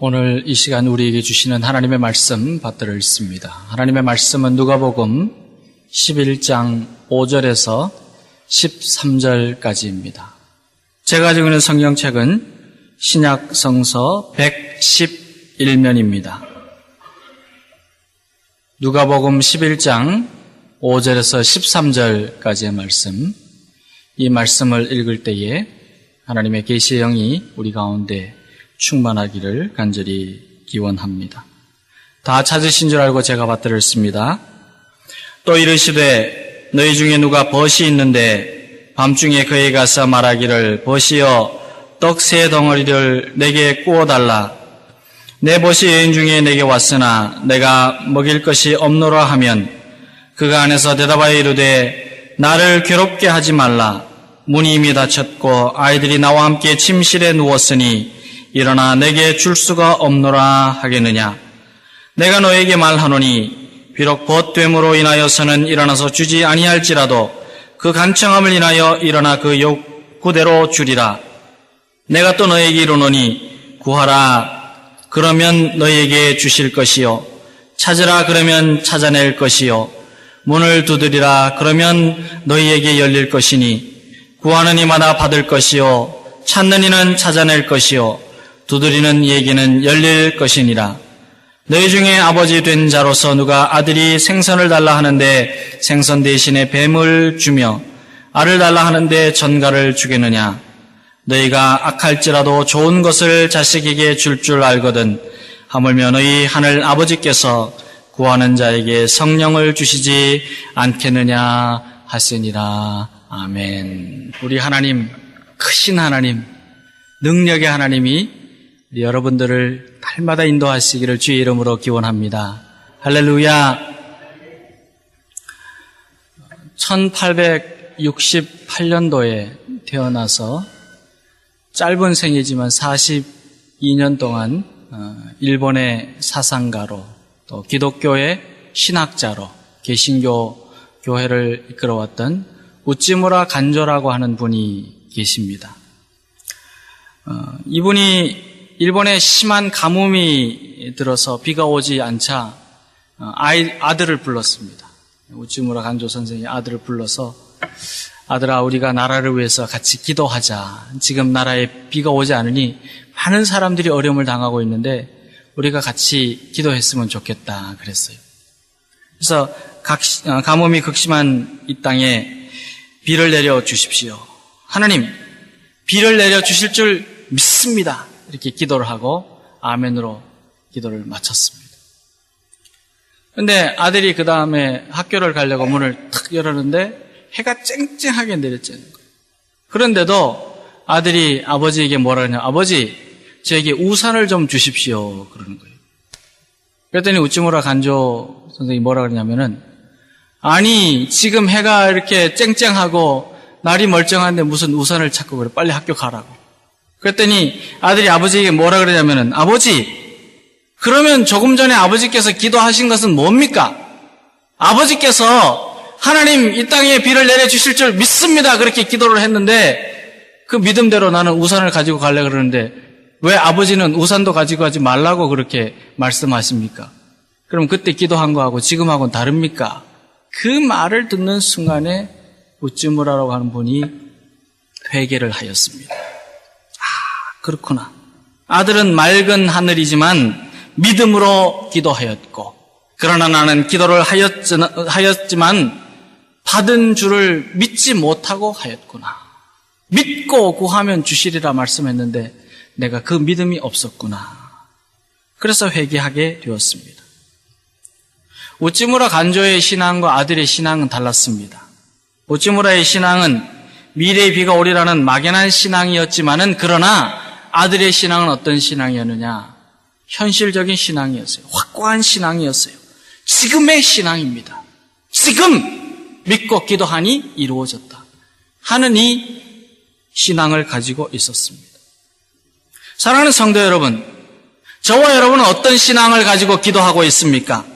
오늘 이 시간 우리에게 주시는 하나님의 말씀 받들어 읽습니다. 하나님의 말씀은 누가복음 11장 5절에서 13절까지입니다. 제가 가지고 있는 성경책은 신약 성서 111면입니다. 누가복음 11장 5절에서 13절까지의 말씀, 이 말씀을 읽을 때에 하나님의 계시의 영이 우리 가운데 충만하기를 간절히 기원합니다. 다 찾으신 줄 알고 제가 받들었습니다. 또 이르시되 너희 중에 누가 벗이 있는데 밤중에 그에 가서 말하기를 벗이여 떡 세 덩어리를 내게 구워달라. 내 벗이 여인 중에 내게 왔으나 내가 먹일 것이 없노라 하면 그가 안에서 대답하여 이르되 나를 괴롭게 하지 말라. 문이 이미 닫혔고 아이들이 나와 함께 침실에 누웠으니 일어나 내게 줄 수가 없노라 하겠느냐. 내가 너에게 말하노니 비록 벗됨으로 인하여서는 일어나서 주지 아니할지라도 그 간청함을 인하여 일어나 그 욕구대로 주리라. 내가 또 너에게 이르노니 구하라 그러면 너에게 주실 것이요 찾으라 그러면 찾아낼 것이요 문을 두드리라 그러면 너희에게 열릴 것이니 구하는 이마다 받을 것이요 찾는 이는 찾아낼 것이요 두드리는 이에게는 열릴 것이니라. 너희 중에 아버지 된 자로서 누가 아들이 생선을 달라 하는데 생선 대신에 뱀을 주며 알을 달라 하는데 전갈을 주겠느냐. 너희가 악할지라도 좋은 것을 자식에게 줄 알거든 하물며 너희 하늘 아버지께서 구하는 자에게 성령을 주시지 않겠느냐 하시니라. 아멘. 우리 하나님, 크신 하나님, 능력의 하나님이 여러분들을 날마다 인도하시기를 주의 이름으로 기원합니다. 할렐루야. 1868년도에 태어나서 짧은 생이지만 42년 동안 일본의 사상가로 또 기독교의 신학자로 개신교 교회를 이끌어왔던 우찌무라 간조라고 하는 분이 계십니다. 이분이 일본에 심한 가뭄이 들어서 비가 오지 않자 아들을 불렀습니다. 우찌무라 간조 선생이 아들을 불러서 아들아 우리가 나라를 위해서 같이 기도하자. 지금 나라에 비가 오지 않으니 많은 사람들이 어려움을 당하고 있는데 우리가 같이 기도했으면 좋겠다 그랬어요. 그래서 가뭄이 극심한 이 땅에 비를 내려 주십시오. 하나님 비를 내려 주실 줄 믿습니다. 이렇게 기도를 하고 아멘으로 기도를 마쳤습니다. 그런데 아들이 그 다음에 학교를 가려고 문을 탁 열었는데 해가 쨍쨍하게 내렸잖아요. 그런데도 아들이 아버지에게 뭐라 하냐. 아버지 저에게 우산을 좀 주십시오 그러는 거예요. 그랬더니 우찌무라 간조 선생님이 뭐라 그러냐면은 아니 지금 해가 이렇게 쨍쨍하고 날이 멀쩡한데 무슨 우산을 찾고 그래. 빨리 학교 가라고. 그랬더니 아들이 아버지에게 뭐라 그러냐면은 아버지 그러면 조금 전에 아버지께서 기도하신 것은 뭡니까? 아버지께서 하나님 이 땅에 비를 내려주실 줄 믿습니다 그렇게 기도를 했는데 그 믿음대로 나는 우산을 가지고 가려고 그러는데 왜 아버지는 우산도 가지고 가지 말라고 그렇게 말씀하십니까? 그럼 그때 기도한 거하고 지금하고는 다릅니까? 그 말을 듣는 순간에 우찌무라라고 하는 분이 회개를 하였습니다. 그렇구나. 아들은 맑은 하늘이지만 믿음으로 기도하였고 그러나 나는 기도를 하였지만 받은 줄을 믿지 못하고 하였구나. 믿고 구하면 주시리라 말씀했는데 내가 그 믿음이 없었구나. 그래서 회개하게 되었습니다. 우찌무라 간조의 신앙과 아들의 신앙은 달랐습니다. 우찌무라의 신앙은 미래의 비가 오리라는 막연한 신앙이었지만은 그러나 아들의 신앙은 어떤 신앙이었느냐? 현실적인 신앙이었어요. 확고한 신앙이었어요. 지금의 신앙입니다. 지금 믿고 기도하니 이루어졌다 하는 이 신앙을 가지고 있었습니다. 사랑하는 성도 여러분, 저와 여러분은 어떤 신앙을 가지고 기도하고 있습니까?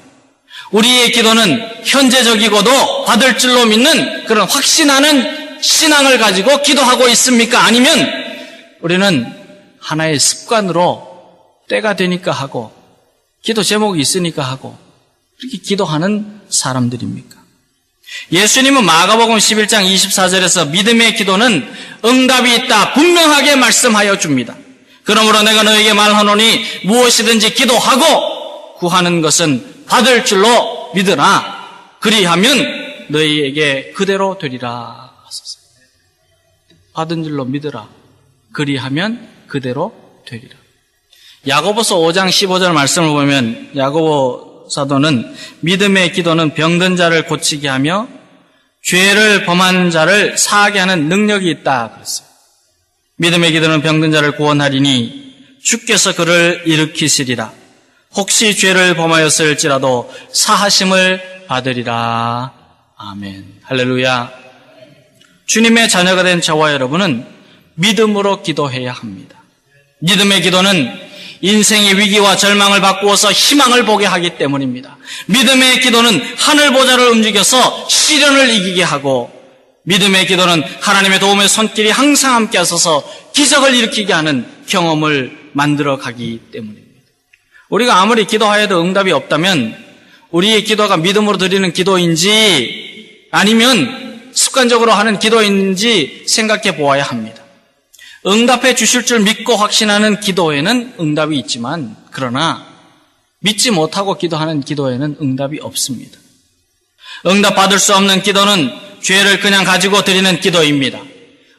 우리의 기도는 현재적이고도 받을 줄로 믿는 그런 확신하는 신앙을 가지고 기도하고 있습니까? 아니면 우리는 하나의 습관으로 때가 되니까 하고 기도 제목이 있으니까 하고 그렇게 기도하는 사람들입니까? 예수님은 마가복음 11장 24절에서 믿음의 기도는 응답이 있다 분명하게 말씀하여 줍니다. 그러므로 내가 너에게 말하노니 무엇이든지 기도하고 구하는 것은 받을 줄로 믿으라. 그리하면 너희에게 그대로 되리라 하소서. 받은 줄로 믿으라. 그리하면 그대로 되리라. 야고보서 5장 15절 말씀을 보면 야고보 사도는 믿음의 기도는 병든 자를 고치게 하며 죄를 범한 자를 사하게 하는 능력이 있다 그랬어요. 믿음의 기도는 병든 자를 구원하리니 주께서 그를 일으키시리라. 혹시 죄를 범하였을지라도 사하심을 받으리라. 아멘. 할렐루야. 주님의 자녀가 된 저와 여러분은 믿음으로 기도해야 합니다. 믿음의 기도는 인생의 위기와 절망을 바꾸어서 희망을 보게 하기 때문입니다. 믿음의 기도는 하늘 보좌를 움직여서 시련을 이기게 하고 믿음의 기도는 하나님의 도움의 손길이 항상 함께 하셔서 기적을 일으키게 하는 경험을 만들어 가기 때문입니다. 우리가 아무리 기도하여도 응답이 없다면 우리의 기도가 믿음으로 드리는 기도인지 아니면 습관적으로 하는 기도인지 생각해 보아야 합니다. 응답해 주실 줄 믿고 확신하는 기도에는 응답이 있지만 그러나 믿지 못하고 기도하는 기도에는 응답이 없습니다. 응답받을 수 없는 기도는 죄를 그냥 가지고 드리는 기도입니다.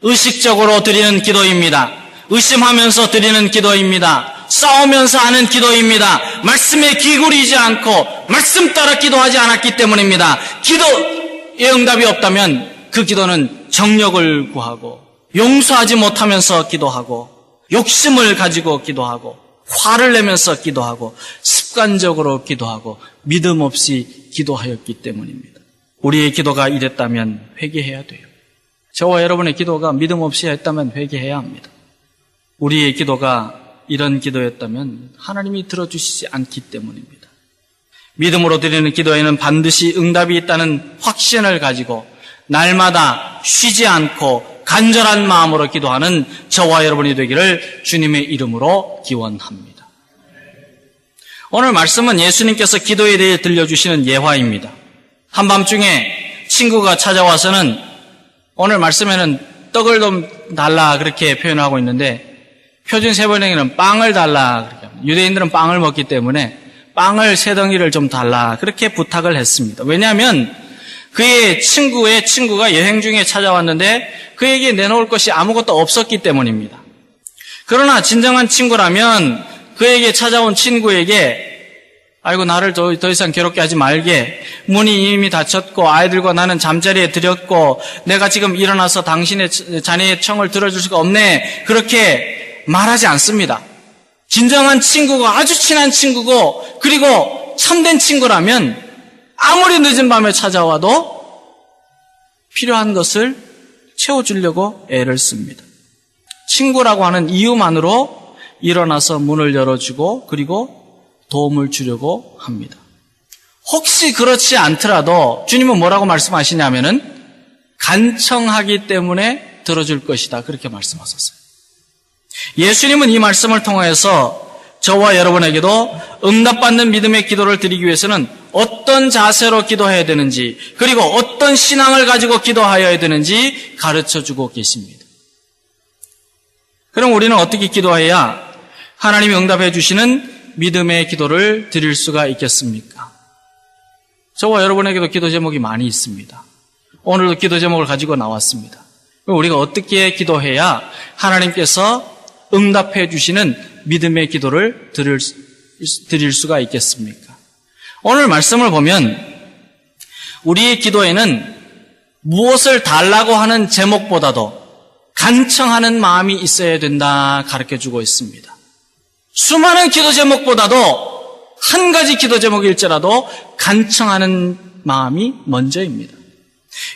의식적으로 드리는 기도입니다. 의심하면서 드리는 기도입니다. 싸우면서 하는 기도입니다. 말씀에 기울이지 않고 말씀 따라 기도하지 않았기 때문입니다. 기도의 응답이 없다면 그 기도는 정력을 구하고 용서하지 못하면서 기도하고 욕심을 가지고 기도하고 화를 내면서 기도하고 습관적으로 기도하고 믿음 없이 기도하였기 때문입니다. 우리의 기도가 이랬다면 회개해야 돼요. 저와 여러분의 기도가 믿음 없이 했다면 회개해야 합니다. 우리의 기도가 이런 기도였다면 하나님이 들어주시지 않기 때문입니다. 믿음으로 드리는 기도에는 반드시 응답이 있다는 확신을 가지고 날마다 쉬지 않고 간절한 마음으로 기도하는 저와 여러분이 되기를 주님의 이름으로 기원합니다. 오늘 말씀은 예수님께서 기도에 대해 들려주시는 예화입니다. 한밤중에 친구가 찾아와서는 오늘 말씀에는 떡을 좀 달라 그렇게 표현하고 있는데 표준 세번역에는 빵을 달라 그렇게 합니다. 유대인들은 빵을 먹기 때문에 빵을 3덩이를 좀 달라 그렇게 부탁을 했습니다. 왜냐하면 그의 친구가 여행 중에 찾아왔는데 그에게 내놓을 것이 아무것도 없었기 때문입니다. 그러나 진정한 친구라면 그에게 찾아온 친구에게 아이고 나를 더 이상 괴롭게 하지 말게 문이 이미 닫혔고 아이들과 나는 잠자리에 들였고 내가 지금 일어나서 당신의 자네의 청을 들어줄 수가 없네 그렇게 말하지 않습니다. 진정한 친구가 아주 친한 친구고 그리고 참된 친구라면 아무리 늦은 밤에 찾아와도 필요한 것을 채워주려고 애를 씁니다. 친구라고 하는 이유만으로 일어나서 문을 열어주고 그리고 도움을 주려고 합니다. 혹시 그렇지 않더라도 주님은 뭐라고 말씀하시냐면은 간청하기 때문에 들어줄 것이다 그렇게 말씀하셨어요. 예수님은 이 말씀을 통해서 저와 여러분에게도 응답받는 믿음의 기도를 드리기 위해서는 어떤 자세로 기도해야 되는지 그리고 어떤 신앙을 가지고 기도하여야 되는지 가르쳐주고 계십니다. 그럼 우리는 어떻게 기도해야 하나님이 응답해 주시는 믿음의 기도를 드릴 수가 있겠습니까? 저와 여러분에게도 기도 제목이 많이 있습니다. 오늘도 기도 제목을 가지고 나왔습니다. 우리가 어떻게 기도해야 하나님께서 응답해 주시는 믿음의 기도를 드릴 수가 있겠습니까? 오늘 말씀을 보면 우리의 기도에는 무엇을 달라고 하는 제목보다도 간청하는 마음이 있어야 된다 가르쳐주고 있습니다. 수많은 기도 제목보다도 한 가지 기도 제목일지라도 간청하는 마음이 먼저입니다.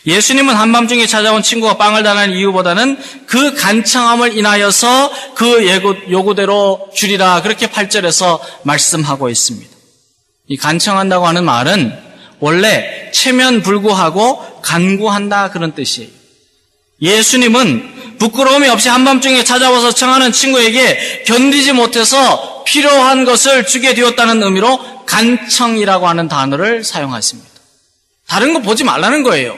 예수님은 한밤중에 찾아온 친구가 빵을 달라는 이유보다는 그 간청함을 인하여서 그 요구대로 주리라 그렇게 8절에서 말씀하고 있습니다. 이 간청한다고 하는 말은 원래 체면불구하고 간구한다 그런 뜻이에요. 예수님은 부끄러움이 없이 한밤중에 찾아와서 청하는 친구에게 견디지 못해서 필요한 것을 주게 되었다는 의미로 간청이라고 하는 단어를 사용했습니다. 다른 거 보지 말라는 거예요.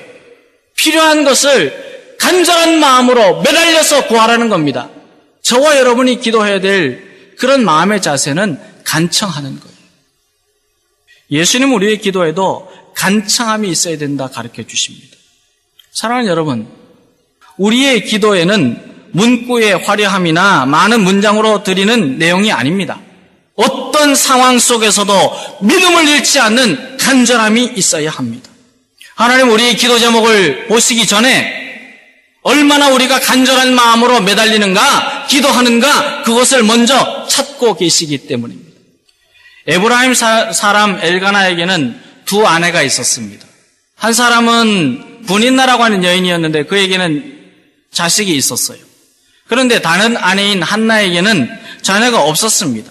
필요한 것을 간절한 마음으로 매달려서 구하라는 겁니다. 저와 여러분이 기도해야 될 그런 마음의 자세는 간청하는 거예요. 예수님 우리의 기도에도 간청함이 있어야 된다 가르쳐 주십니다. 사랑하는 여러분, 우리의 기도에는 문구의 화려함이나 많은 문장으로 드리는 내용이 아닙니다. 어떤 상황 속에서도 믿음을 잃지 않는 간절함이 있어야 합니다. 하나님 우리의 기도 제목을 보시기 전에 얼마나 우리가 간절한 마음으로 매달리는가, 기도하는가, 그것을 먼저 찾고 계시기 때문입니다. 에브라임 사람 엘가나에게는 두 아내가 있었습니다. 한 사람은 분인나라고 하는 여인이었는데 그에게는 자식이 있었어요. 그런데 다른 아내인 한나에게는 자녀가 없었습니다.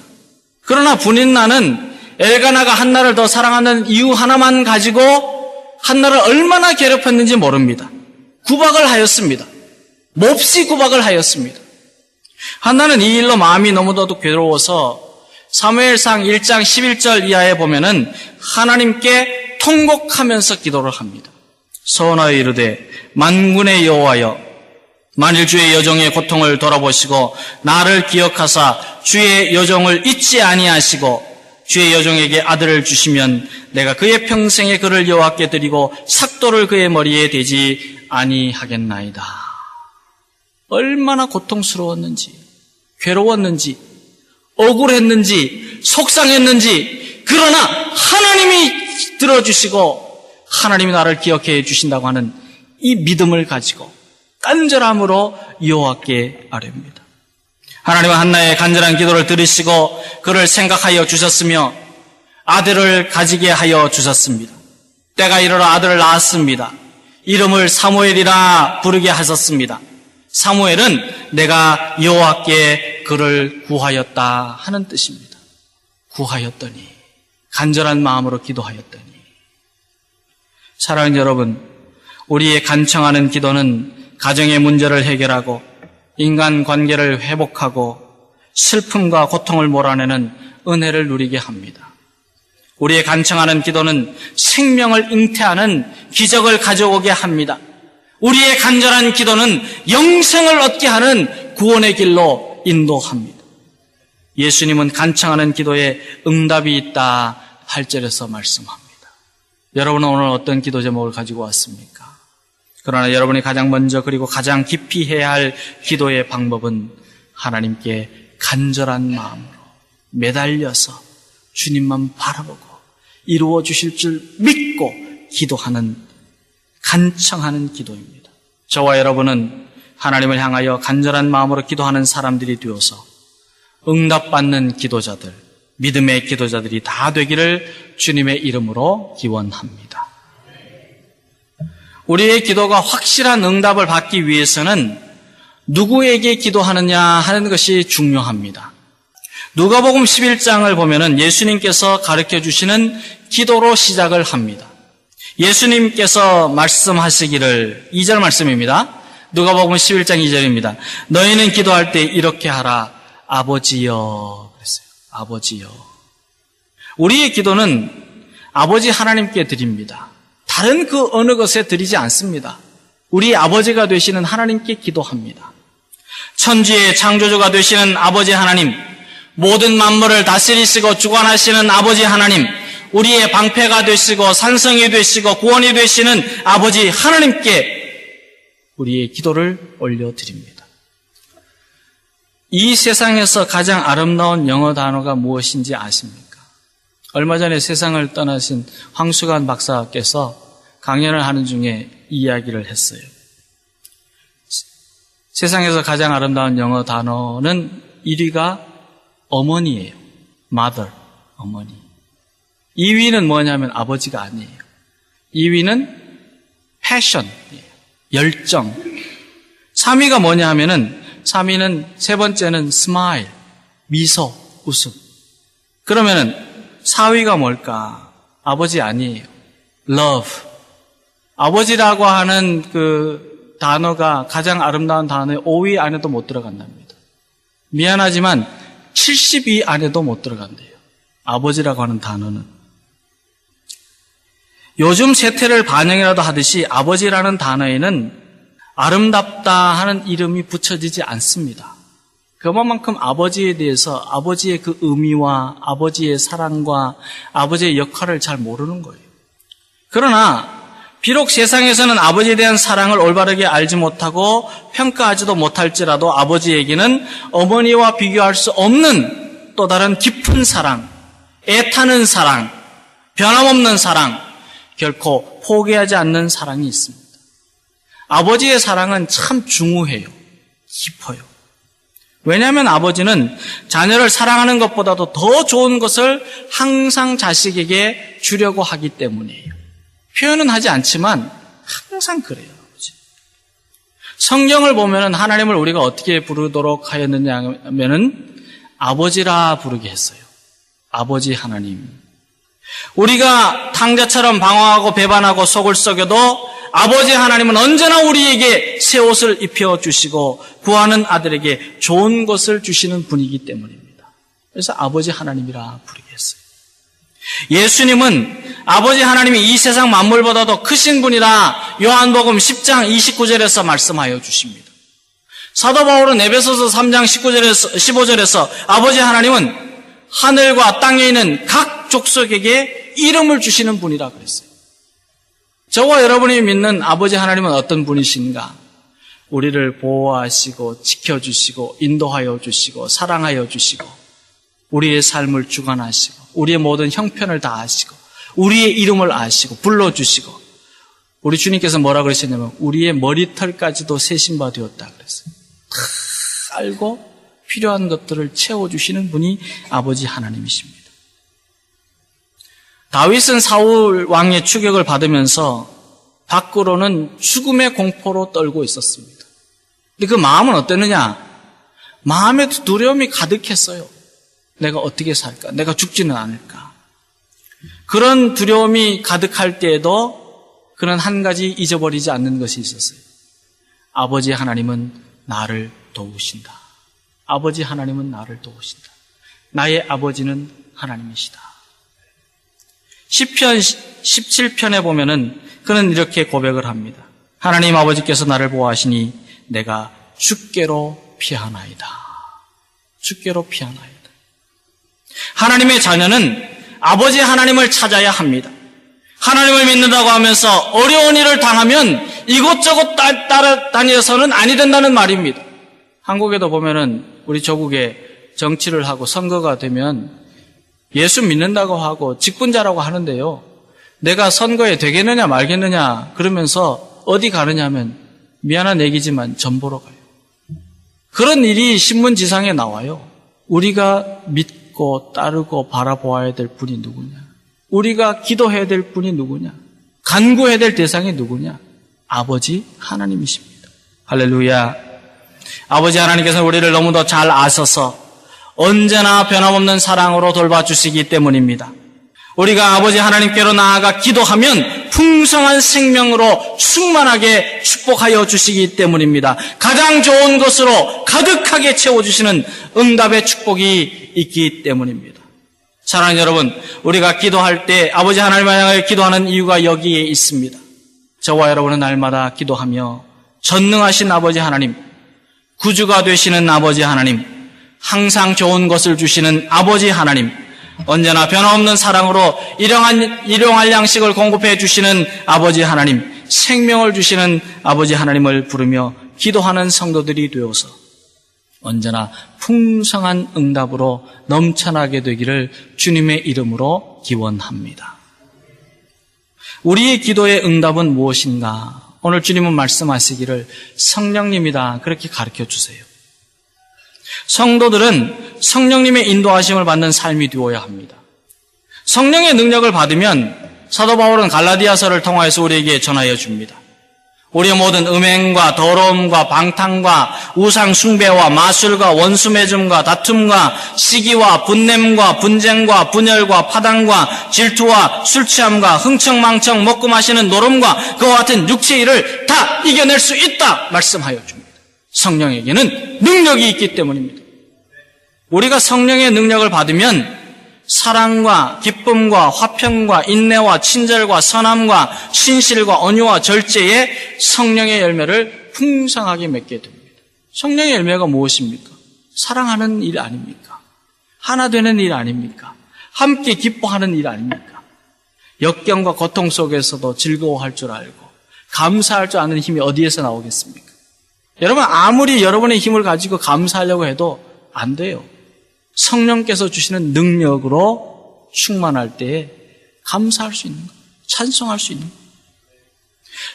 그러나 분인나는 엘가나가 한나를 더 사랑하는 이유 하나만 가지고 한나를 얼마나 괴롭혔는지 모릅니다. 구박을 하였습니다. 몹시 구박을 하였습니다. 한나는 이 일로 마음이 너무나도 괴로워서 사무엘상 1장 11절 이하에 보면은 하나님께 통곡하면서 기도를 합니다. 서원하여 이르되 만군의 여호와여 만일 주의 여종의 고통을 돌아보시고 나를 기억하사 주의 여종을 잊지 아니하시고 주의 여종에게 아들을 주시면 내가 그의 평생에 그를 여호와께 드리고 삭도를 그의 머리에 대지 아니하겠나이다. 얼마나 고통스러웠는지, 괴로웠는지, 억울했는지, 속상했는지, 그러나 하나님이 들어주시고 하나님이 나를 기억해 주신다고 하는 이 믿음을 가지고 간절함으로 여호와께 아뢰옵니다. 하나님은 한나의 간절한 기도를 들으시고 그를 생각하여 주셨으며 아들을 가지게 하여 주셨습니다. 때가 이르러 아들을 낳았습니다. 이름을 사무엘이라 부르게 하셨습니다. 사무엘은 내가 여호와께 그를 구하였다 하는 뜻입니다. 구하였더니, 간절한 마음으로 기도하였더니. 사랑하는 여러분, 우리의 간청하는 기도는 가정의 문제를 해결하고 인간 관계를 회복하고 슬픔과 고통을 몰아내는 은혜를 누리게 합니다. 우리의 간청하는 기도는 생명을 잉태하는 기적을 가져오게 합니다. 우리의 간절한 기도는 영생을 얻게 하는 구원의 길로 인도합니다. 예수님은 간청하는 기도에 응답이 있다 8절에서 말씀합니다. 여러분은 오늘 어떤 기도 제목을 가지고 왔습니까? 그러나 여러분이 가장 먼저 그리고 가장 깊이 해야 할 기도의 방법은 하나님께 간절한 마음으로 매달려서 주님만 바라보고 이루어 주실 줄 믿고 기도하는, 간청하는 기도입니다. 저와 여러분은 하나님을 향하여 간절한 마음으로 기도하는 사람들이 되어서 응답받는 기도자들, 믿음의 기도자들이 다 되기를 주님의 이름으로 기원합니다. 우리의 기도가 확실한 응답을 받기 위해서는 누구에게 기도하느냐 하는 것이 중요합니다. 누가복음 11장을 보면은 예수님께서 가르쳐 주시는 기도로 시작을 합니다. 예수님께서 말씀하시기를 2절 말씀입니다. 누가복음 11장 2절입니다. 너희는 기도할 때 이렇게 하라. 아버지여. 그랬어요. 아버지여. 우리의 기도는 아버지 하나님께 드립니다. 다른 그 어느 것에 드리지 않습니다. 우리 아버지가 되시는 하나님께 기도합니다. 천지의 창조주가 되시는 아버지 하나님, 모든 만물을 다스리시고 주관하시는 아버지 하나님, 우리의 방패가 되시고 산성이 되시고 구원이 되시는 아버지 하나님께 우리의 기도를 올려드립니다. 이 세상에서 가장 아름다운 영어 단어가 무엇인지 아십니까? 얼마 전에 세상을 떠나신 황수관 박사께서 강연을 하는 중에 이야기를 했어요. 세상에서 가장 아름다운 영어 단어는 1위가 어머니예요. mother, 어머니. 2위는 뭐냐면 아버지가 아니에요. 2위는 passion이에요. 열정. 3위가 뭐냐 하면은 3위는 세 번째는 smile, 미소, 웃음. 그러면은 4위가 뭘까? 아버지 아니에요. love. 아버지라고 하는 그 단어가 가장 아름다운 단어의 5위 안에도 못 들어간답니다. 미안하지만 72 안에도 못 들어간대요. 아버지라고 하는 단어는. 요즘 세태를 반영이라도 하듯이 아버지라는 단어에는 아름답다 하는 이름이 붙여지지 않습니다. 그만큼 아버지에 대해서 아버지의 그 의미와 아버지의 사랑과 아버지의 역할을 잘 모르는 거예요. 그러나 비록 세상에서는 아버지에 대한 사랑을 올바르게 알지 못하고 평가하지도 못할지라도 아버지에게는 어머니와 비교할 수 없는 또 다른 깊은 사랑, 애타는 사랑, 변함없는 사랑, 결코 포기하지 않는 사랑이 있습니다. 아버지의 사랑은 참 중후해요. 깊어요. 왜냐하면 아버지는 자녀를 사랑하는 것보다도 더 좋은 것을 항상 자식에게 주려고 하기 때문이에요. 표현은 하지 않지만 항상 그래요. 아버지. 성경을 보면 하나님을 우리가 어떻게 부르도록 하였느냐 하면은 아버지라 부르게 했어요. 아버지 하나님. 우리가 탕자처럼 방황하고 배반하고 속을 썩여도 아버지 하나님은 언제나 우리에게 새 옷을 입혀주시고 구하는 아들에게 좋은 것을 주시는 분이기 때문입니다. 그래서 아버지 하나님이라 부르게 했어요. 예수님은 아버지 하나님이 이 세상 만물보다도 크신 분이라 요한복음 10장 29절에서 말씀하여 주십니다. 사도 바울은 에베소서 3장 15절에서 아버지 하나님은 하늘과 땅에 있는 각 족속에게 이름을 주시는 분이라 그랬어요. 저와 여러분이 믿는 아버지 하나님은 어떤 분이신가? 우리를 보호하시고 지켜주시고 인도하여 주시고 사랑하여 주시고 우리의 삶을 주관하시고 우리의 모든 형편을 다 아시고 우리의 이름을 아시고 불러주시고 우리 주님께서 뭐라 그러셨냐면 우리의 머리털까지도 세신 바 되었다 그랬어요. 다 알고 필요한 것들을 채워주시는 분이 아버지 하나님이십니다. 다윗은 사울 왕의 추격을 받으면서 밖으로는 죽음의 공포로 떨고 있었습니다. 근데 그 마음은 어땠느냐? 마음에 두려움이 가득했어요. 내가 어떻게 살까? 내가 죽지는 않을까? 그런 두려움이 가득할 때에도 그는 한 가지 잊어버리지 않는 것이 있었어요. 아버지 하나님은 나를 도우신다. 아버지 하나님은 나를 도우신다. 나의 아버지는 하나님이시다. 시편 17편에 보면은 그는 이렇게 고백을 합니다. 하나님 아버지께서 나를 보호하시니 내가 주께로 피하나이다. 주께로 피하나이다. 하나님의 자녀는 아버지 하나님을 찾아야 합니다. 하나님을 믿는다고 하면서 어려운 일을 당하면 이곳저곳 따라다녀서는 아니 된다는 말입니다. 한국에도 보면은 우리 조국에 정치를 하고 선거가 되면 예수 믿는다고 하고 직분자라고 하는데요. 내가 선거에 되겠느냐 말겠느냐 그러면서 어디 가느냐 하면 미안한 얘기지만 전 보러 가요. 그런 일이 신문지상에 나와요. 우리가 믿고 따르고 바라보아야 될 분이 누구냐? 우리가 기도해야 될 분이 누구냐? 간구해야 될 대상이 누구냐? 아버지 하나님이십니다. 할렐루야. 아버지 하나님께서 우리를 너무도 잘 아셔서 언제나 변함없는 사랑으로 돌봐주시기 때문입니다. 우리가 아버지 하나님께로 나아가 기도하면 풍성한 생명으로 충만하게 축복하여 주시기 때문입니다. 가장 좋은 것으로 가득하게 채워주시는 응답의 축복이 있기 때문입니다. 사랑하는 여러분, 우리가 기도할 때 아버지 하나님을 향하여 기도하는 이유가 여기에 있습니다. 저와 여러분은 날마다 기도하며 전능하신 아버지 하나님, 구주가 되시는 아버지 하나님, 항상 좋은 것을 주시는 아버지 하나님, 언제나 변함없는 사랑으로 일용할 양식을 공급해 주시는 아버지 하나님, 생명을 주시는 아버지 하나님을 부르며 기도하는 성도들이 되어서 언제나 풍성한 응답으로 넘쳐나게 되기를 주님의 이름으로 기원합니다. 우리의 기도의 응답은 무엇인가? 오늘 주님은 말씀하시기를 성령님이다 그렇게 가르쳐 주세요. 성도들은 성령님의 인도하심을 받는 삶이 되어야 합니다. 성령의 능력을 받으면 사도 바울은 갈라디아서를 통하여서 우리에게 전하여 줍니다. 우리의 모든 음행과 더러움과 방탕과 우상 숭배와 마술과 원수 맺음과 다툼과 시기와 분냄과 분쟁과 분열과 파당과 질투와 술 취함과 흥청망청 먹고 마시는 노름과 그와 같은 육체의 일을 다 이겨낼 수 있다 말씀하여 줍니다. 성령에게는 능력이 있기 때문입니다. 우리가 성령의 능력을 받으면 사랑과 기쁨과 화평과 인내와 친절과 선함과 신실과 온유와 절제의 성령의 열매를 풍성하게 맺게 됩니다. 성령의 열매가 무엇입니까? 사랑하는 일 아닙니까? 하나 되는 일 아닙니까? 함께 기뻐하는 일 아닙니까? 역경과 고통 속에서도 즐거워할 줄 알고 감사할 줄 아는 힘이 어디에서 나오겠습니까? 여러분, 아무리 여러분의 힘을 가지고 감사하려고 해도 안 돼요. 성령께서 주시는 능력으로 충만할 때에 감사할 수 있는 거예요. 찬송할 수 있는 거예요.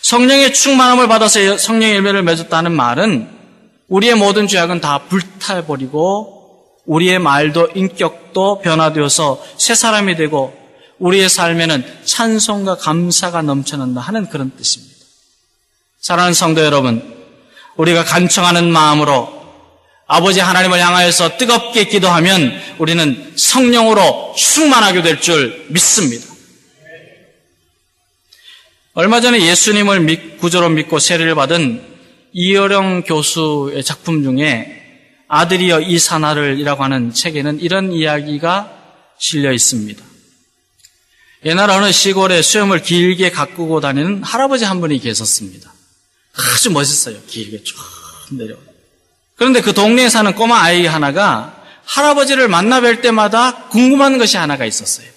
성령의 충만함을 받아서 성령의 열매를 맺었다는 말은 우리의 모든 죄악은 다 불타버리고 우리의 말도 인격도 변화되어서 새 사람이 되고 우리의 삶에는 찬송과 감사가 넘쳐난다 하는 그런 뜻입니다. 사랑하는 성도 여러분, 우리가 간청하는 마음으로 아버지 하나님을 향하여서 뜨겁게 기도하면 우리는 성령으로 충만하게 될 줄 믿습니다. 얼마 전에 예수님을 구주로 믿고 세례를 받은 이어령 교수의 작품 중에 아들이여 이 사나를이라고 하는 책에는 이런 이야기가 실려 있습니다. 옛날 어느 시골에 수염을 길게 가꾸고 다니는 할아버지 한 분이 계셨습니다. 아주 멋있어요. 길게 쭉 내려와요. 그런데 그 동네에 사는 꼬마 아이 하나가 할아버지를 만나 뵐 때마다 궁금한 것이 하나가 있었어요.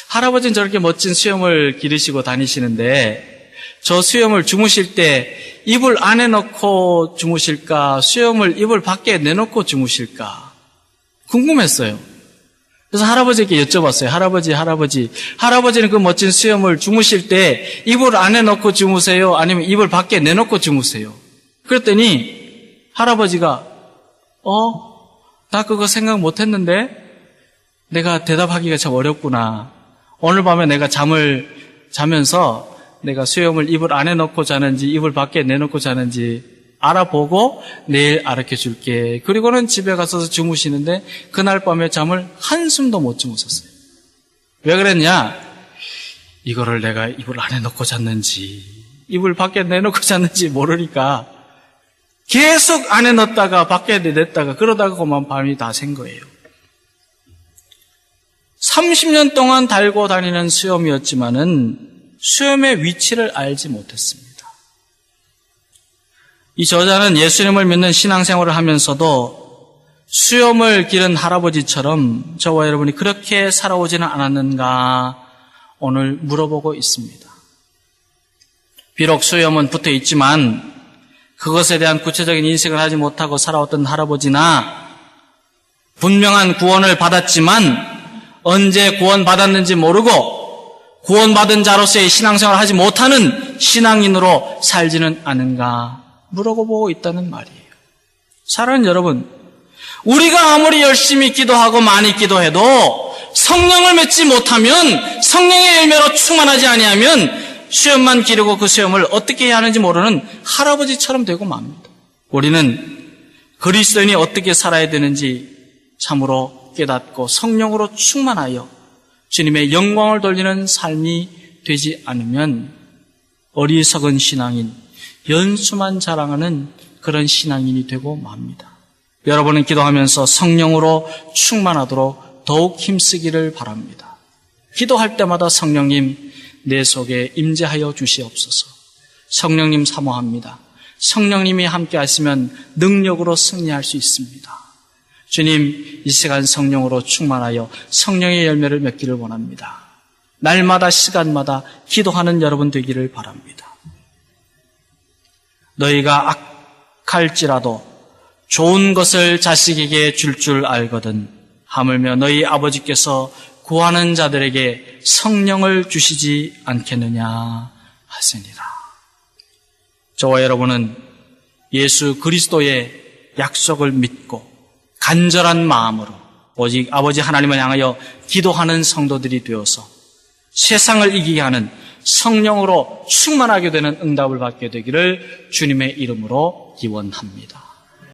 할아버지는 저렇게 멋진 수염을 기르시고 다니시는데 저 수염을 주무실 때 이불 안에 넣고 주무실까, 수염을 이불 밖에 내놓고 주무실까 궁금했어요. 그래서 할아버지께 여쭤봤어요. 할아버지는 그 멋진 수염을 주무실 때 이불 안에 넣고 주무세요? 아니면 이불 밖에 내놓고 주무세요? 그랬더니 할아버지가 나 그거 생각 못했는데 내가 대답하기가 참 어렵구나. 오늘 밤에 내가 잠을 자면서 내가 수염을 이불 안에 넣고 자는지 이불 밖에 내놓고 자는지 알아보고 내일 알려줄게. 그리고는 집에 가서 주무시는데 그날 밤에 잠을 한숨도 못 주무셨어요. 왜 그랬냐? 이거를 내가 이불 안에 넣고 잤는지 이불 밖에 내놓고 잤는지 모르니까 계속 안에 넣었다가 밖에 냈다가 그러다가 그만 밤이 다 샌 거예요. 30년 동안 달고 다니는 수염이었지만은 수염의 위치를 알지 못했습니다. 이 저자는 예수님을 믿는 신앙생활을 하면서도 수염을 기른 할아버지처럼 저와 여러분이 그렇게 살아오지는 않았는가 오늘 물어보고 있습니다. 비록 수염은 붙어 있지만 그것에 대한 구체적인 인식을 하지 못하고 살아왔던 할아버지나 분명한 구원을 받았지만 언제 구원받았는지 모르고 구원받은 자로서의 신앙생활을 하지 못하는 신앙인으로 살지는 않은가 물어보고 있다는 말이에요. 사랑하는 여러분, 우리가 아무리 열심히 기도하고 많이 기도해도 성령을 맺지 못하면 성령의 열매로 충만하지 아니하면 수염만 기르고 그 수염을 어떻게 해야 하는지 모르는 할아버지처럼 되고 맙니다. 우리는 그리스도인이 어떻게 살아야 되는지 참으로 깨닫고 성령으로 충만하여 주님의 영광을 돌리는 삶이 되지 않으면 어리석은 신앙인, 연수만 자랑하는 그런 신앙인이 되고 맙니다. 여러분은 기도하면서 성령으로 충만하도록 더욱 힘쓰기를 바랍니다. 기도할 때마다 성령님 내 속에 임재하여 주시옵소서. 성령님 사모합니다. 성령님이 함께 하시면 능력으로 승리할 수 있습니다. 주님, 이 시간 성령으로 충만하여 성령의 열매를 맺기를 원합니다. 날마다 시간마다 기도하는 여러분 되기를 바랍니다. 너희가 악할지라도 좋은 것을 자식에게 줄 알거든 하물며 너희 아버지께서 구하는 자들에게 성령을 주시지 않겠느냐 하시니라. 저와 여러분은 예수 그리스도의 약속을 믿고 간절한 마음으로 오직 아버지 하나님을 향하여 기도하는 성도들이 되어서 세상을 이기게 하는 성령으로 충만하게 되는 응답을 받게 되기를 주님의 이름으로 기원합니다.